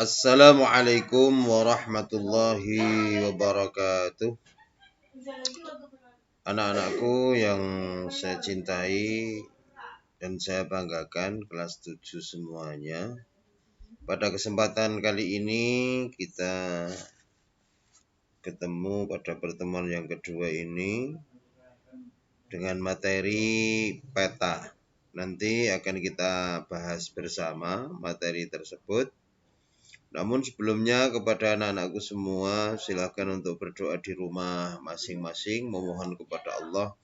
Assalamualaikum warahmatullahi wabarakatuh. Anak-anakku yang saya cintai dan saya banggakan, kelas 7 semuanya. Pada kesempatan kali ini kita ketemu pada pertemuan yang kedua ini dengan materi peta. Nanti akan kita bahas bersama materi tersebut. Namun sebelumnya kepada anak-anakku semua, silakan untuk berdoa di rumah masing-masing, memohon kepada Allah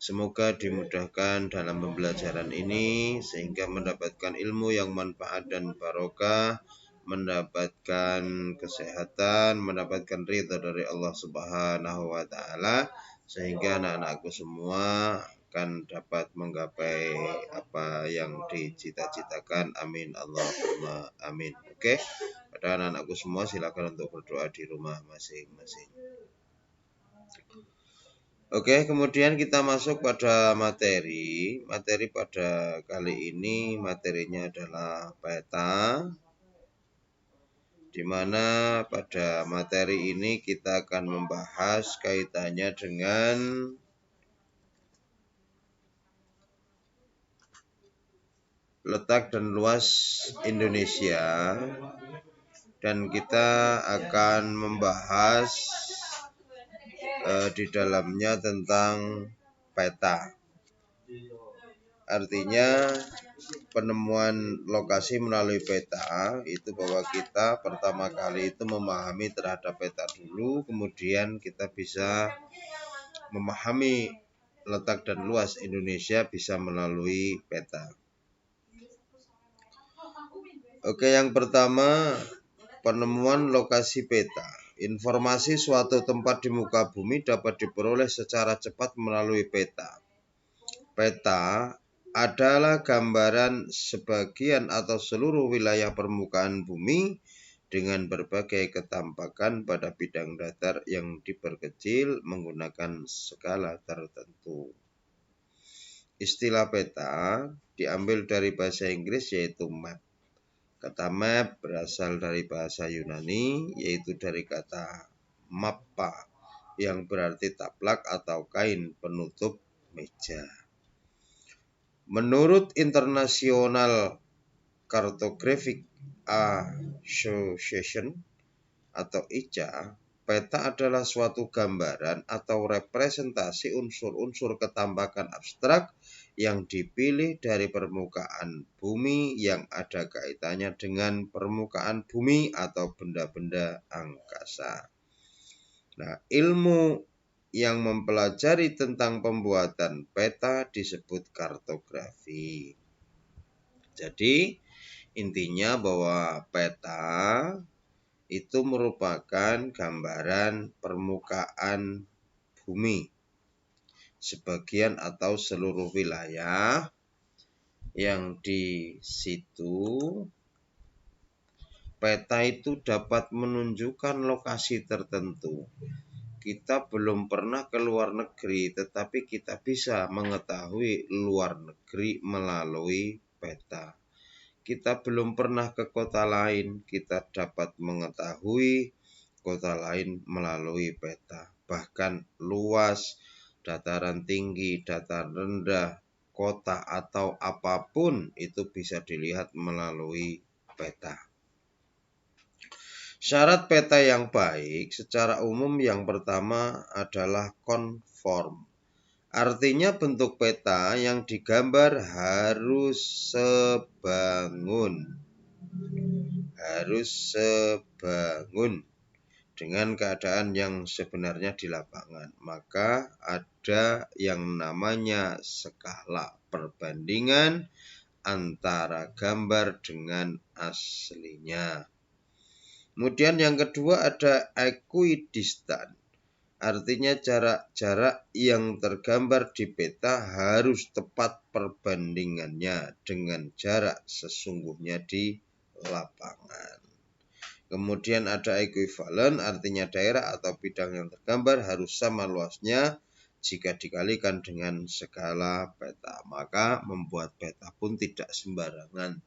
semoga dimudahkan dalam pembelajaran ini sehingga mendapatkan ilmu yang manfaat dan barokah, mendapatkan kesehatan, mendapatkan ridha dari Allah Subhanahu wa taala, sehingga anak-anakku semua akan dapat menggapai apa yang dicita-citakan. Amin Allahumma amin. Oke. Pada anak-anakku semua silakan untuk berdoa di rumah masing-masing. Oke, kemudian kita masuk pada materi. Materi pada kali ini materinya adalah peta, di mana pada materi ini kita akan membahas kaitannya dengan letak dan luas Indonesia, dan kita akan membahas di dalamnya tentang peta. Artinya penemuan lokasi melalui peta itu bahwa kita pertama kali itu memahami terhadap peta dulu, kemudian kita bisa memahami letak dan luas Indonesia bisa melalui peta. Oke, yang pertama penemuan lokasi peta. Informasi suatu tempat di muka bumi dapat diperoleh secara cepat melalui peta. Peta adalah gambaran sebagian atau seluruh wilayah permukaan bumi dengan berbagai ketampakan pada bidang datar yang diperkecil menggunakan skala tertentu. Istilah peta diambil dari bahasa Inggris yaitu map. Kata map berasal dari bahasa Yunani, yaitu dari kata mappa yang berarti taplak atau kain penutup meja. Menurut International Cartographic Association atau ICA, peta adalah suatu gambaran atau representasi unsur-unsur ketampakan abstrak yang dipilih dari permukaan bumi yang ada kaitannya dengan permukaan bumi atau benda-benda angkasa. Nah, ilmu yang mempelajari tentang pembuatan peta disebut kartografi. Jadi, intinya bahwa peta itu merupakan gambaran permukaan bumi, sebagian atau seluruh wilayah yang di situ peta itu dapat menunjukkan lokasi tertentu. Kita belum pernah ke luar negeri, tetapi kita bisa mengetahui luar negeri melalui peta. Kita belum pernah ke kota lain, kita dapat mengetahui kota lain melalui peta. Bahkan luas, dataran tinggi, dataran rendah, kota atau apapun itu bisa dilihat melalui peta. Syarat peta yang baik secara umum yang pertama adalah konform. Artinya bentuk peta yang digambar harus sebangun dengan keadaan yang sebenarnya di lapangan. Maka ada yang namanya skala perbandingan antara gambar dengan aslinya. Kemudian yang kedua ada equidistant. Artinya jarak-jarak yang tergambar di peta harus tepat perbandingannya dengan jarak sesungguhnya di lapangan. Kemudian ada equivalent, artinya daerah atau bidang yang tergambar harus sama luasnya jika dikalikan dengan skala peta. Maka membuat peta pun tidak sembarangan.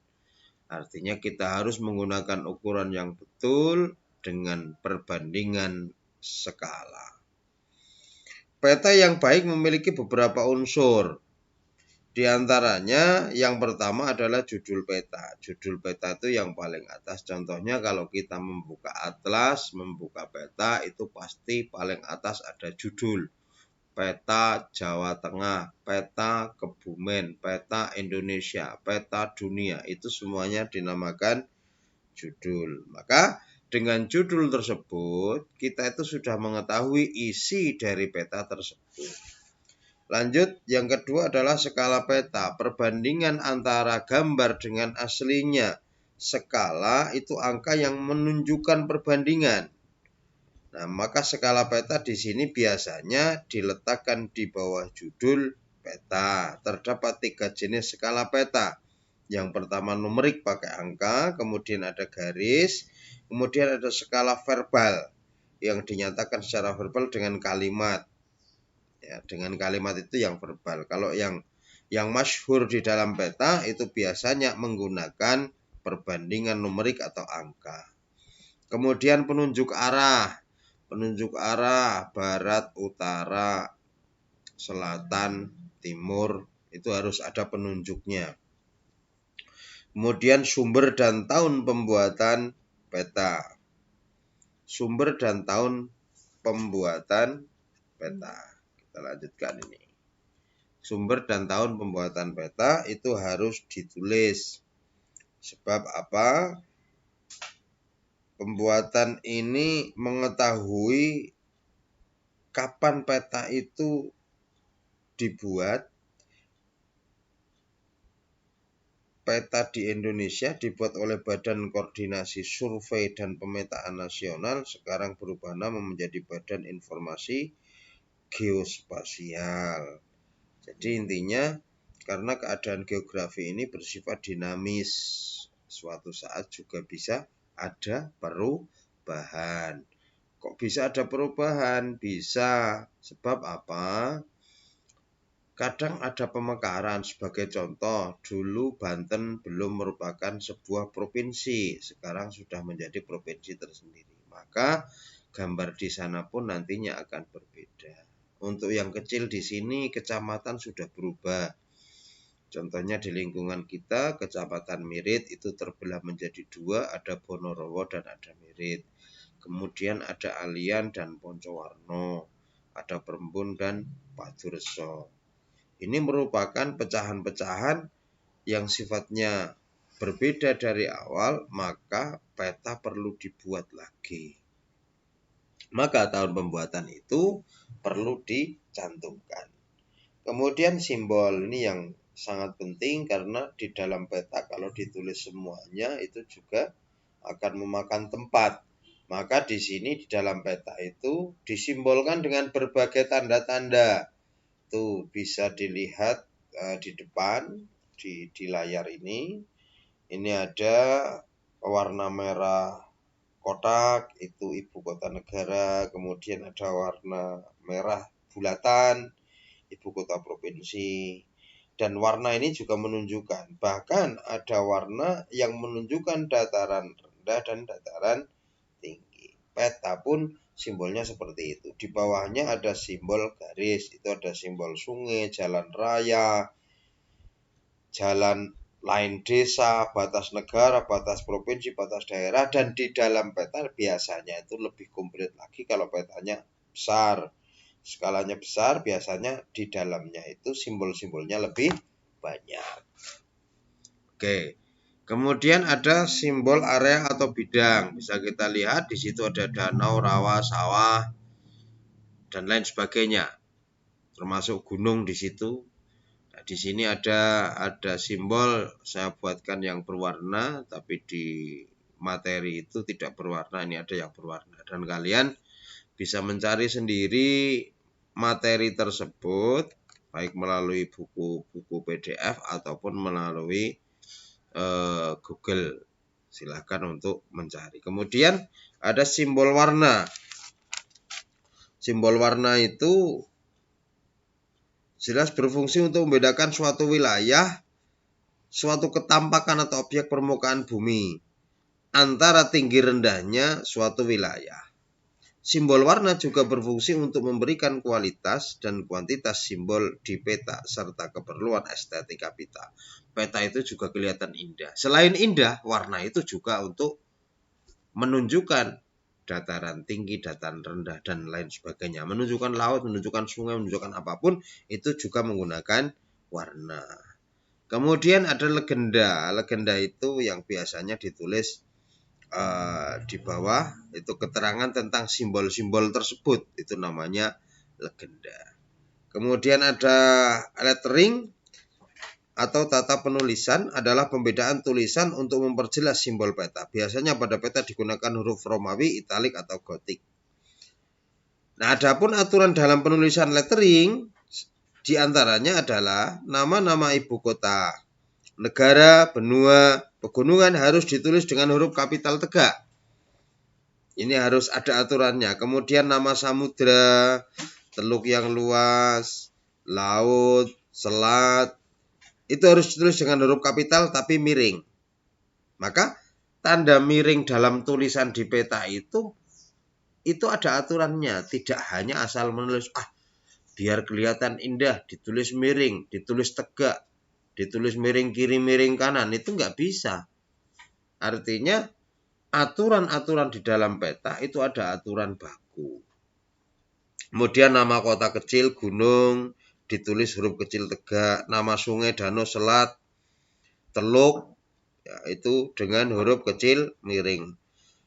Artinya kita harus menggunakan ukuran yang betul dengan perbandingan skala. Peta yang baik memiliki beberapa unsur. Di antaranya yang pertama adalah judul peta. Judul peta itu yang paling atas. Contohnya kalau kita membuka atlas, membuka peta, itu pasti paling atas ada judul. Peta Jawa Tengah, peta Kebumen, peta Indonesia, peta dunia. Itu semuanya dinamakan judul. Maka dengan judul tersebut, kita itu sudah mengetahui isi dari peta tersebut. Lanjut, yang kedua adalah skala peta. Perbandingan antara gambar dengan aslinya. Skala itu angka yang menunjukkan perbandingan. Nah, maka skala peta di sini biasanya diletakkan di bawah judul peta. Terdapat 3 jenis skala peta. Yang pertama numerik pakai angka, kemudian ada garis, kemudian ada skala verbal yang dinyatakan secara verbal dengan kalimat. Ya, dengan kalimat itu yang verbal. Kalau yang masyhur di dalam peta itu biasanya menggunakan perbandingan numerik atau angka. Kemudian penunjuk arah. Penunjuk arah barat, utara, selatan, timur, itu harus ada penunjuknya. Kemudian sumber dan tahun pembuatan peta. Sumber dan tahun pembuatan peta. Kita lanjutkan ini. Sumber dan tahun pembuatan peta itu harus ditulis. Sebab apa? Pembuatan ini mengetahui kapan peta itu dibuat. Peta di Indonesia dibuat oleh Badan Koordinasi Survei dan Pemetaan Nasional, sekarang berubah nama menjadi Badan Informasi Geospasial. Jadi intinya karena keadaan geografi ini bersifat dinamis, suatu saat juga bisa ada perubahan. Kok bisa ada perubahan? Bisa. Sebab apa? Kadang ada pemekaran. Sebagai contoh, dulu Banten belum merupakan sebuah provinsi, sekarang sudah menjadi provinsi tersendiri. Maka gambar di sana pun nantinya akan berbeda. Untuk yang kecil di sini, kecamatan sudah berubah. Contohnya di lingkungan kita, Kecamatan Mirit itu terbelah menjadi 2, ada Bonorowo dan ada Mirit. Kemudian ada Alian dan Poncowarno, ada Perembun dan Padurso. Ini merupakan pecahan-pecahan yang sifatnya berbeda dari awal, maka peta perlu dibuat lagi. Maka tahun pembuatan itu perlu dicantumkan. Kemudian simbol ini yang sangat penting karena di dalam peta kalau ditulis semuanya itu juga akan memakan tempat. Maka di sini di dalam peta itu disimbolkan dengan berbagai tanda-tanda. Tuh bisa dilihat di depan di layar ini. Ini ada warna merah kotak, itu ibu kota negara. Kemudian ada warna merah bulatan, ibu kota provinsi. Dan warna ini juga menunjukkan, bahkan ada warna yang menunjukkan dataran rendah dan dataran tinggi. Peta pun simbolnya seperti itu. Di bawahnya ada simbol garis, itu ada simbol sungai, jalan raya, jalan lain desa, batas negara, batas provinsi, batas daerah. Dan di dalam peta biasanya itu lebih komplit lagi kalau petanya besar. Skalanya besar, biasanya di dalamnya itu simbol-simbolnya lebih banyak. Oke. Kemudian ada simbol area atau bidang. Bisa kita lihat di situ ada danau, rawa, sawah, dan lain sebagainya. Termasuk gunung di situ. Nah, di sini ada simbol, saya buatkan yang berwarna, tapi di materi itu tidak berwarna. Ini ada yang berwarna. Dan kalian bisa mencari sendiri materi tersebut, baik melalui buku PDF ataupun melalui Google. Silakan untuk mencari. Kemudian ada simbol warna. Simbol warna itu jelas berfungsi untuk membedakan suatu wilayah suatu ketampakan atau objek permukaan bumi antara tinggi rendahnya suatu wilayah. Simbol warna juga berfungsi untuk memberikan kualitas dan kuantitas simbol di peta serta keperluan estetika peta. Peta itu juga kelihatan indah. Selain indah, warna itu juga untuk menunjukkan dataran tinggi, dataran rendah, dan lain sebagainya. Menunjukkan laut, menunjukkan sungai, menunjukkan apapun, itu juga menggunakan warna. Kemudian ada legenda. Legenda itu yang biasanya ditulis di bawah, itu keterangan tentang simbol-simbol tersebut. Itu namanya legenda. Kemudian ada lettering atau tata penulisan adalah pembedaan tulisan untuk memperjelas simbol peta. Biasanya pada peta digunakan huruf Romawi, italik, atau gotik. Nah, adapun aturan dalam penulisan lettering di antaranya adalah nama-nama ibu kota, negara, benua, pegunungan harus ditulis dengan huruf kapital tegak. Ini harus ada aturannya. Kemudian nama samudra, teluk yang luas, laut, selat, itu harus ditulis dengan huruf kapital tapi miring. Maka tanda miring dalam tulisan di peta itu ada aturannya. Tidak hanya asal menulis, biar kelihatan indah, ditulis miring, ditulis tegak, ditulis miring kiri, miring kanan, itu nggak bisa. Artinya aturan-aturan di dalam peta itu ada aturan baku. Kemudian nama kota kecil, gunung, ditulis huruf kecil tegak, nama sungai, danau, selat, teluk, ya, itu dengan huruf kecil miring.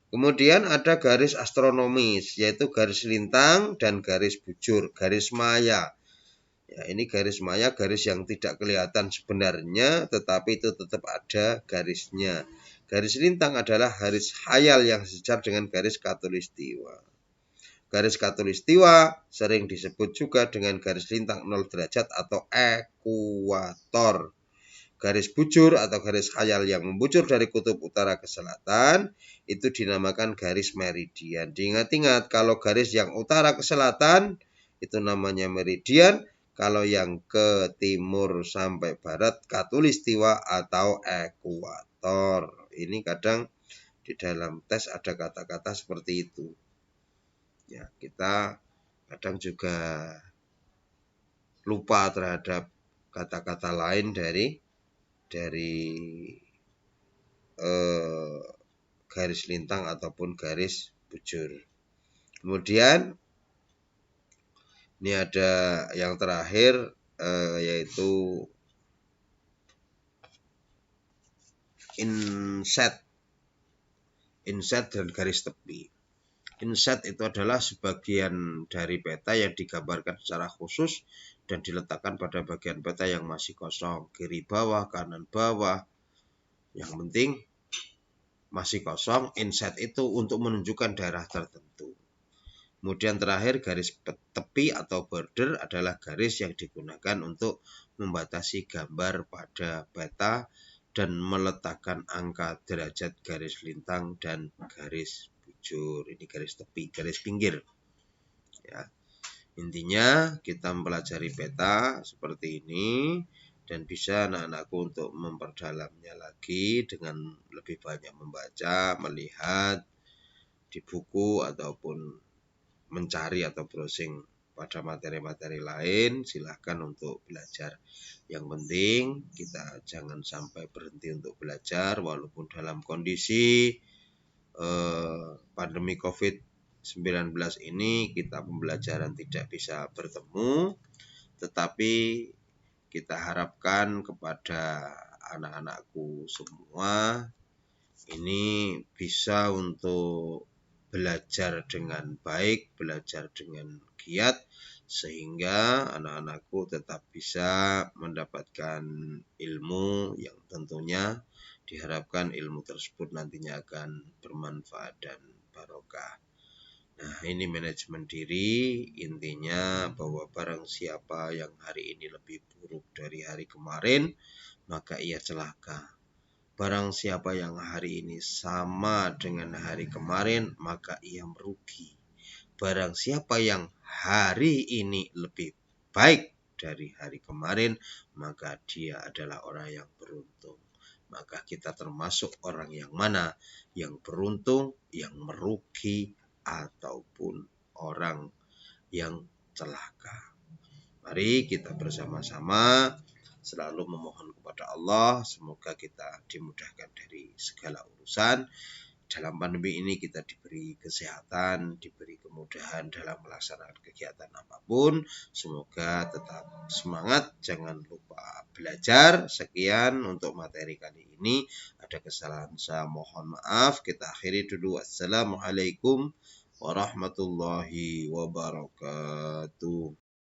Kemudian ada garis astronomis, yaitu garis lintang dan garis bujur, garis maya. Ya, ini garis maya, garis yang tidak kelihatan sebenarnya, tetapi itu tetap ada garisnya. Garis lintang adalah garis khayal yang sejajar dengan garis khatulistiwa. Garis khatulistiwa sering disebut juga dengan garis lintang 0 derajat atau ekuator. Garis bujur atau garis khayal yang membujur dari kutub utara ke selatan itu dinamakan garis meridian. Diingat-ingat, kalau garis yang utara ke selatan itu namanya meridian, kalau yang ke timur sampai barat khatulistiwa atau ekuator. Ini kadang di dalam tes ada kata-kata seperti itu. Ya, kita kadang juga lupa terhadap kata-kata lain dari garis lintang ataupun garis bujur. Kemudian ini ada yang terakhir yaitu inset dan garis tepi. Inset itu adalah sebagian dari peta yang digambarkan secara khusus dan diletakkan pada bagian peta yang masih kosong, kiri bawah, kanan bawah. Yang penting masih kosong. Inset itu untuk menunjukkan daerah tertentu. Kemudian terakhir garis tepi atau border adalah garis yang digunakan untuk membatasi gambar pada peta dan meletakkan angka derajat garis lintang dan garis bujur. Ini garis tepi, garis pinggir. Ya. Intinya kita mempelajari peta seperti ini dan bisa anak-anakku untuk memperdalamnya lagi dengan lebih banyak membaca, melihat di buku ataupun mencari atau browsing pada materi-materi lain. Silahkan untuk belajar. Yang penting kita jangan sampai berhenti untuk belajar walaupun dalam kondisi pandemi COVID-19 ini kita pembelajaran tidak bisa bertemu, tetapi kita harapkan kepada anak-anakku semua ini bisa untuk belajar dengan baik, belajar dengan giat, sehingga anak-anakku tetap bisa mendapatkan ilmu yang tentunya diharapkan ilmu tersebut nantinya akan bermanfaat dan barokah. Nah, ini manajemen diri, intinya bahwa barang siapa yang hari ini lebih buruk dari hari kemarin, maka ia celaka. Barang siapa yang hari ini sama dengan hari kemarin, maka ia merugi. Barang siapa yang hari ini lebih baik dari hari kemarin, maka dia adalah orang yang beruntung. Maka kita termasuk orang yang mana? Yang beruntung, yang merugi, ataupun orang yang celaka. Mari kita bersama-sama selalu memohon kepada Allah, semoga kita dimudahkan dari segala urusan. Dalam pandemi ini kita diberi kesehatan, diberi kemudahan dalam melaksanakan kegiatan apapun. Semoga tetap semangat, jangan lupa belajar. Sekian untuk materi kali ini. Ada kesalahan saya mohon maaf. Kita akhiri dulu. Assalamualaikum warahmatullahi wabarakatuh.